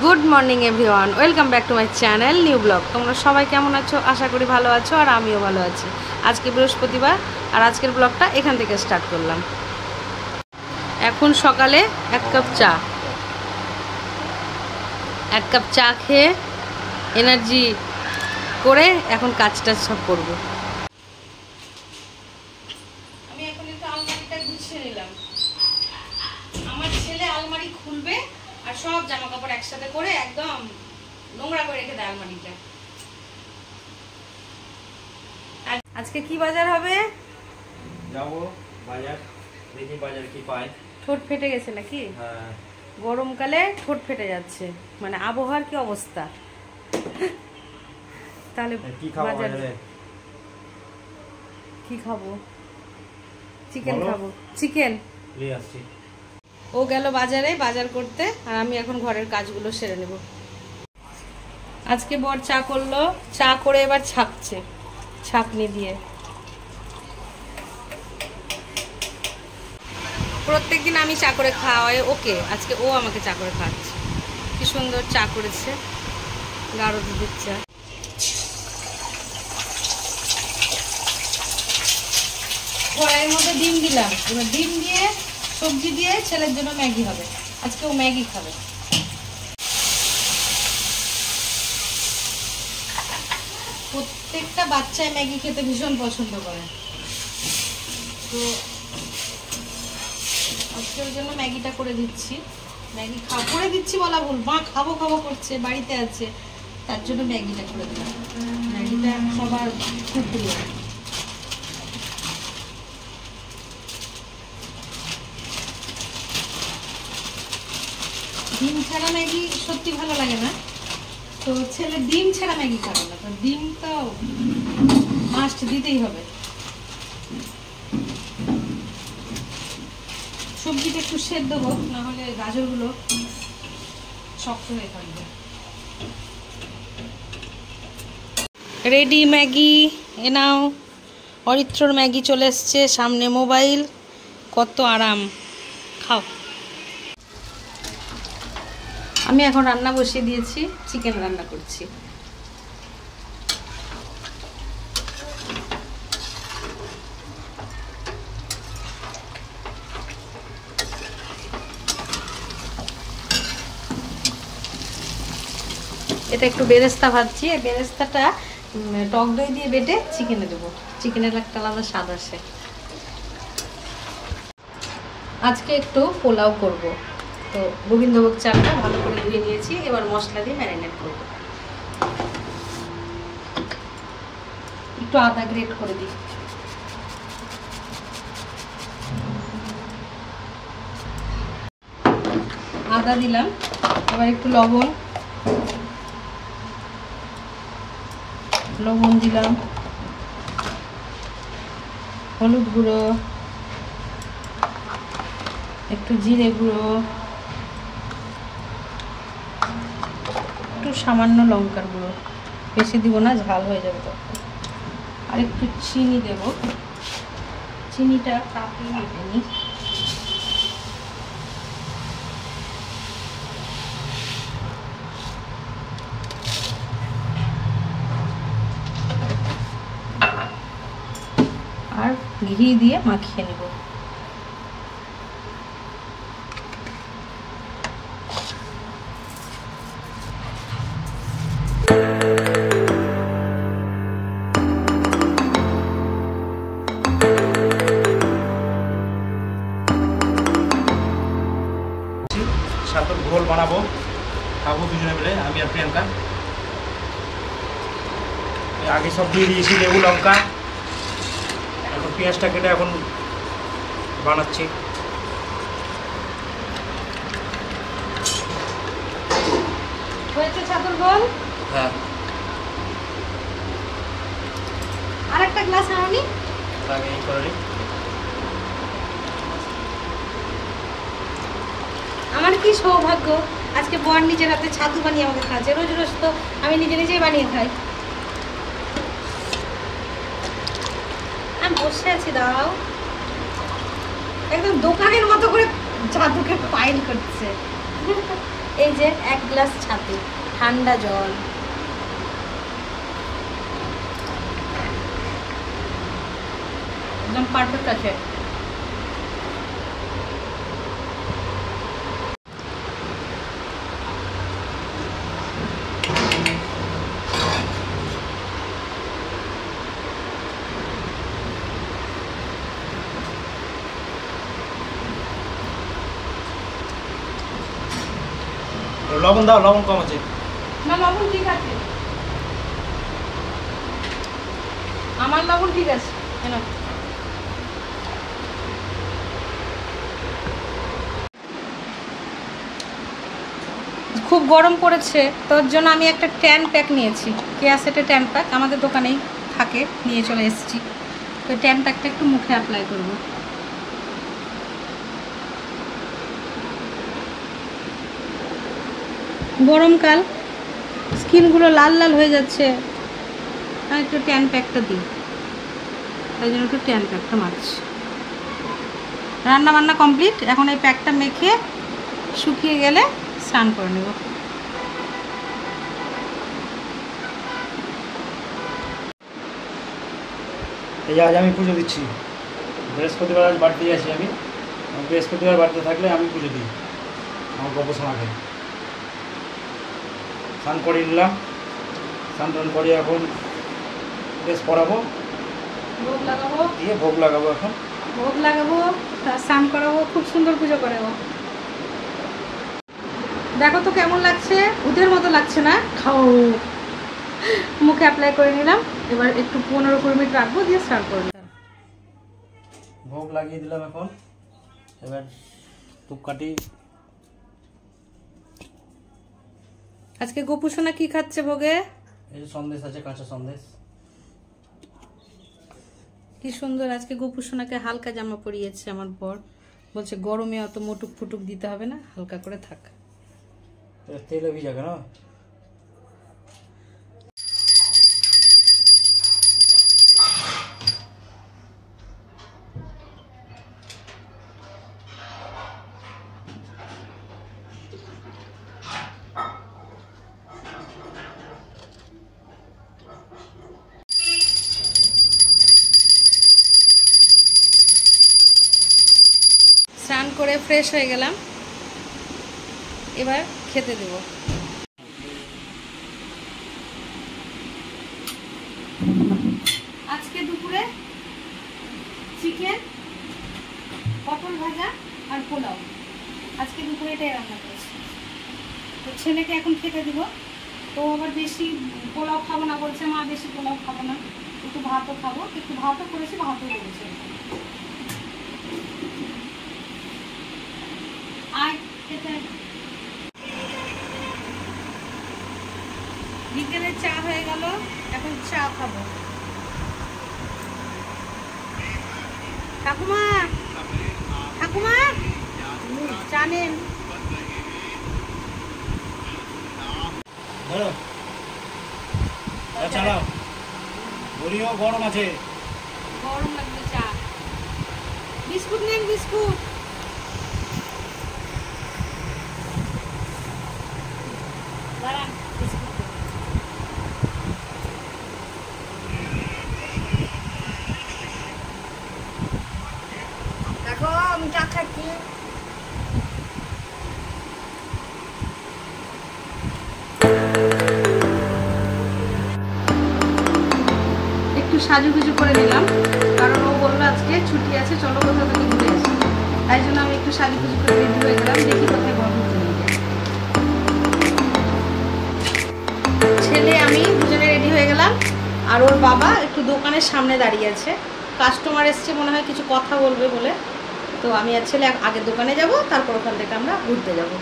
Good morning everyone, welcome back to my channel new blog. তোমরা সবাই কেমন আছো? আশা করি ভালো আছো, আর আমিও ভালো আছি। আজকে বৃহস্পতিবার, আর আজকের ব্লগটা এখান থেকে স্টার্ট করলাম। এখন সকালে এক কাপ চা খেয়ে এনার্জি করে এখন কাজটা সব করবো। আমি এখন একটু আলমারিটা গুছিয়ে নিলাম। আমার ছেলে আলমারি খুলবে আর সব জামা কাপড় একসাথে করে একদম নোংরা করে রেখে দেয় আলমারিটা। আজকে কি বাজার হবে? যাবো বাজার, দেখি বাজার কি পাই। ঠোঁট ফেটে গেছে নাকি? হ্যাঁ, গরমকালে ঠোঁট ফেটে যাচ্ছে, মানে আবহাওয়ার কি অবস্থা। তাহলে কি খাবো বাজারে? কি খাবো? চিকেন খাবো, চিকেন নিয়ে আসছি। ও গেল বাজারে বাজার করতে, আর আমি এখন ঘরের কাজগুলো সেরে নেব। আজকে বর চা করলো, চা করে এবার ছাঁকছে ছাঁকনি দিয়ে। প্রত্যেকদিন আমি চা করে খাওয়াই ওকে, আজকে ও আমাকে চা করে খাওয়াচ্ছে। কি সুন্দর চা করেছে, গাঢ় দুধের চা। কড়াইয়ের মধ্যে ডিম দিলাম, এবার ডিম দিয়ে সবজি দিয়ে ছেলের জন্য ম্যাগি হবে। আজকে ও ম্যাগি খাবে। প্রত্যেকটা বাচ্চায় ম্যাগি খেতে ভীষণ পছন্দ করে, তো আজকের জন্য ম্যাগিটা করে দিচ্ছি। ম্যাগি করে দিচ্ছি বলা ভুল, মা খাবো খাবো করছে, বাড়িতে আছে, তার জন্য ম্যাগিটা করে দিলাম। ম্যাগিটা সবার খুব প্রিয়। ডিম ছাড়া ম্যাগি সত্যি ভালো লাগে না, তো ছেলে ডিম ছাড়া ম্যাগি খাবে না, তো ডিম তো মাস্ট দিতেই হবে। সবজিটা একটু সেদ্ধ হোক, না হলে গাজরগুলো শক্ত হয়ে থাকবে। রেডি ম্যাগি, এ নাও। অরিত্রর ম্যাগি চলে এসছে, সামনে মোবাইল, কত আরাম। খাও। আমি এখন রান্না বসিয়ে দিয়েছি, চিকেন রান্না করছি। এটা একটু বেরেস্তা ভাজছি, এই বেরেস্তাটা টক দই দিয়ে বেটে চিকেনে দেবো, চিকেনের একটা আলাদা স্বাদ আসে। আজকে একটু পোলাও করব, তো গোবিন্দভোগ চালটা ভালো করে ধুয়ে নিয়েছি, এবার মশলা দিয়ে ম্যারিনেট করব। একটু আদা গ্রেট করে দিই। আদা দিলাম, এবার একটু লবণ দিলাম, হলুদ গুঁড়ো, একটু জিরে গুঁড়ো, একটু সামান্য লঙ্কার গুঁড়ো, বেশি দিব না, ঝাল হয়ে যাবে তো। আর একটু চিনি দেব, চিনিটা কাপে মেপে নিই। আর ঘি দিয়ে মাখিয়ে নেব। সাতর ঘোল বানাবো, খাবো দুজনে মিলে, আমি আর প্রিয়াঙ্কা। আগে সব দিয়ে দিয়েছি লেবু লঙ্কা, এখন পেঁয়াজটা কেটে এখন বানাচ্ছি। হয়েছে ছাতুর গোল? হ্যাঁ। আর একটা গ্লাস আনি। আগে এই করে আমার কি সৌভাগ্য, আজকে বর নিজের হাতে ছাতু বানিয়ে আমাকে খাচ্ছে। রোজ রোজ তো আমি নিজেই বানিয়ে খাই। আমি বসে আছি, দাও। একদম দোকানের মতো করে ছাতুকে পাইল করছে। এই যে 1 গ্লাস ছাতু, ঠান্ডা জল। একদম পারফেক্ট আছে। লবণ দাও, লবণ কম আছে। না লবণ ঠিক আছে, আমার লবণ ঠিক আছে। কেন খুব গরম পড়েছে, তোর জন্য আমি একটা ট্যান প্যাক নিয়েছি। কেয়াসেটের ট্যান প্যাক আমাদের দোকানেই থাকে, নিয়ে চলে এসেছি। তো ট্যান প্যাকটা একটু মুখে অ্যাপ্লাই করব। গরমকাল, স্কিনগুলো লাল লাল হয়ে যাচ্ছে, আর একটু ট্যান প্যাকটা দিই, তাই জন্য একটু ট্যান প্যাকটা মারছি। রান্না বান্না কমপ্লিট, এখন এই প্যাকটা মেখে শুকিয়ে গেলে স্নান করে নেব। এই যে আজ আমি পুজো দিচ্ছি, বৃহস্পতিবার আজ বাড়িতে আছি আমি। বৃহস্পতিবার বাড়িতে থাকলে আমি পুজো দিই আমার গপসমাকে। স্নান করে নিলাম, স্নান টান করে এখন ড্রেস পরাবো, ভোগ লাগাবো, দিয়ে ভোগ লাগাবো। এখন ভোগ লাগাবো, স্নান করাবো, খুব সুন্দর পুজো করাবো। দেখো তো কেমন লাগছে, উদের মতো লাগছে না? খাও। মুখে অ্যাপ্লাই করে নিলাম, এবার একটু 15-20 মিনিট রাখবো, দিয়ে স্নান করে নিলাম। ভোগ লাগিয়ে দিলাম এখন, এবার ধূপকাঠি। আজকে গোপু সোনা কি খাচ্ছে ভোগে? এই যে সন্দেশ আছে, কাঁচা সন্দেশ। কি সুন্দর, আজকে গোপু সোনাকে হালকা জামা পরিয়েছে আমার বর। বলছে গরমে অত মোটুক ফুটুক দিতে হবে না, হালকা করে থাক। তেলে ভিজা কেন? স্নান করে ফ্রেশ হয়ে গেলাম, এবার খেতে দেব। আজকে দুপুরে চিকেন, পটল ভাজা আর পোলাও। আজকে দুপুরে এটাই রান্না করেছি। তো ছেলেকে এখন খেতে দিব। তো আবার বেশি পোলাও খাবো না বলছে, মা বেশি পোলাও খাবো না, একটু ভাতও খাবো। একটু ভাতও করেছি, ভাতও করেছি। আয় খেতে। বিকেলে চা হয়ে গেল, এখন চা খাবো। ঠাকুমা, ঠাকুমা চা নেন। চালাও, বলিও গরম আছে, গরম লাগবে চা। বিস্কুট নেন, বিস্কুট। দাঁড়ান, বিস্কুট দেন। দেখো আমি চা খাচ্ছি। একটু সাজুগুজু করে নিলাম, কারণ ও বললো আজকে ছুটি আছে, চলো কোথাও থেকে ঘুরে আসি। তাই জন্য আমি একটু সাজুগুজু করে রেডি হয়ে গেলাম, দেখি কোথায় বড় ঘুরতে নিয়ে যায়। ছেলে আমি দুজনে রেডি হয়ে গেলাম, আর ওর বাবা একটু দোকানের সামনে দাঁড়িয়ে আছে। কাস্টমার এসছে মনে হয়, কিছু কথা বলবে বলে। তো আমি আর ছেলে আগের দোকানে যাব, তারপর ওখান থেকে আমরা ঘুরতে যাব।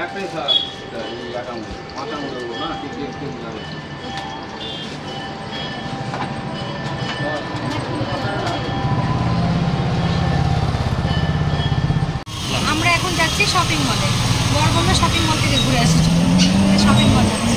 একটাই স্যার এই একাউন্ট মাথামুড়ো না ঠিক আমরা এখন যাচ্ছি শপিং মলে। বড়বন্ধা শপিং মল থেকে ঘুরে আসছি, শপিং মল যাচ্ছি।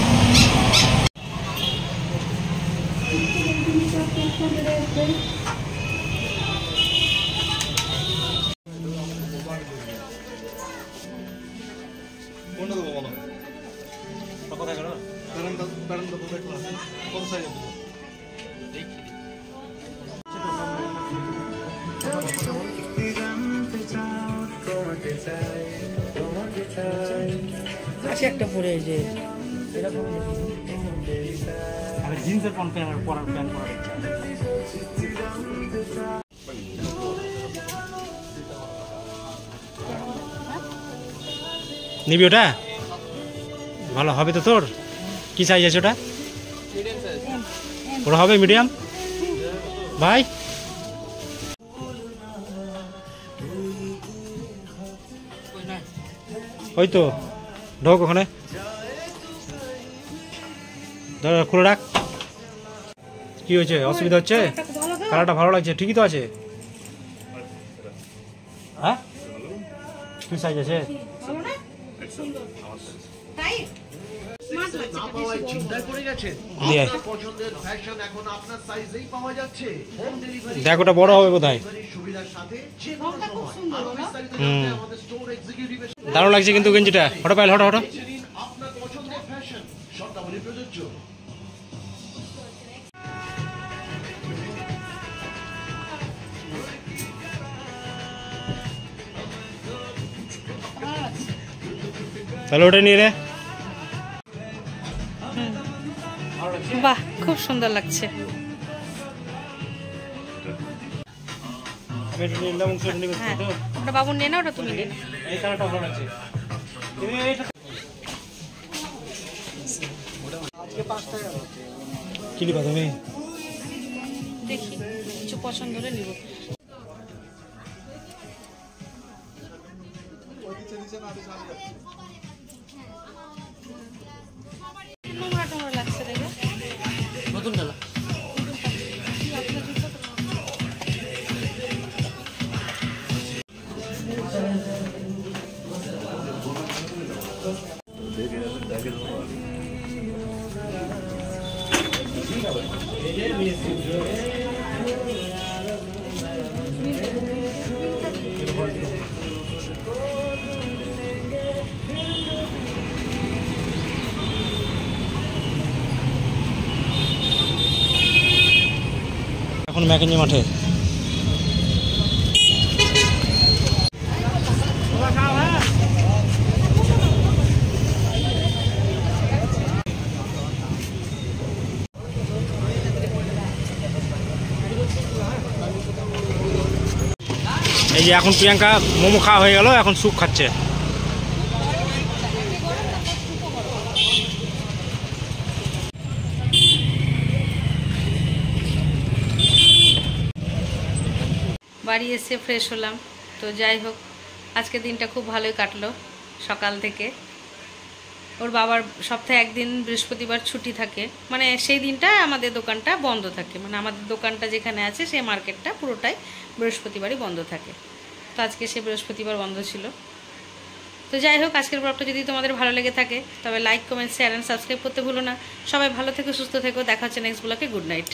একটা পরে যে জিন্সের প্যান্ট পরার ইচ্ছা। নিবি ওটা ভালো হবে তো তোর? কি সাইজ আছে ওটা? ওটা হবে মিডিয়াম ভাই? ওই তো ঢোক ওখানে, খুলে রাখ। কি হয়েছে? অসুবিধা হচ্ছে? কালারটা ভালো লাগছে, ঠিকই তো আছে। হ্যাঁ কি সাইজ আছে? দেখ ওটা বড় হবে বোধ হয়। দারুণ লাগছে কিন্তু গেঞ্জিটা। হঠাৎ পাইল হঠাৎ তাহলে ওটা নিয়ে রে। বাহ, খুব সুন্দর লাগছে। হ্যাঁ, ওটা বাবুর নিয়ে না, ওটা তুমি নিয়ে নাও। এই কালারটা ভালো লাগছে। কি নিবা তুমি? দেখি কিছু পছন্দ হলে নিব। নোংরা টোংরা লাগছে দেখো। নতুন ডালা এখন ম্যাকেঞ্জি মাঠে। এই যে এখন প্রিয়াঙ্কা মোমো খাওয়া হয়ে গেল, এখন স্যুপ খাচ্ছে। বাড়ি এসে ফ্রেশ হলাম। তো যাই হোক, আজকের দিনটা খুব ভালোই কাটলো। সকাল থেকে ওর বাবার সপ্তাহে একদিন বৃহস্পতিবার ছুটি থাকে, মানে সেই দিনটা আমাদের দোকানটা বন্ধ থাকে। মানে আমাদের দোকানটা যেখানে আছে সেই মার্কেটটা পুরোটাই বৃহস্পতিবারই বন্ধ থাকে। তো আজকে সে বৃহস্পতিবার বন্ধ ছিল। তো যাই হোক, আজকের ব্লগটা যদি তোমাদের ভালো লেগে থাকে তবে like, comment, share and subscribe করতে ভুলো না। সবাই ভালো থেকো, সুস্থ থেকো। দেখা হচ্ছে নেক্সট ব্লগে। Good night.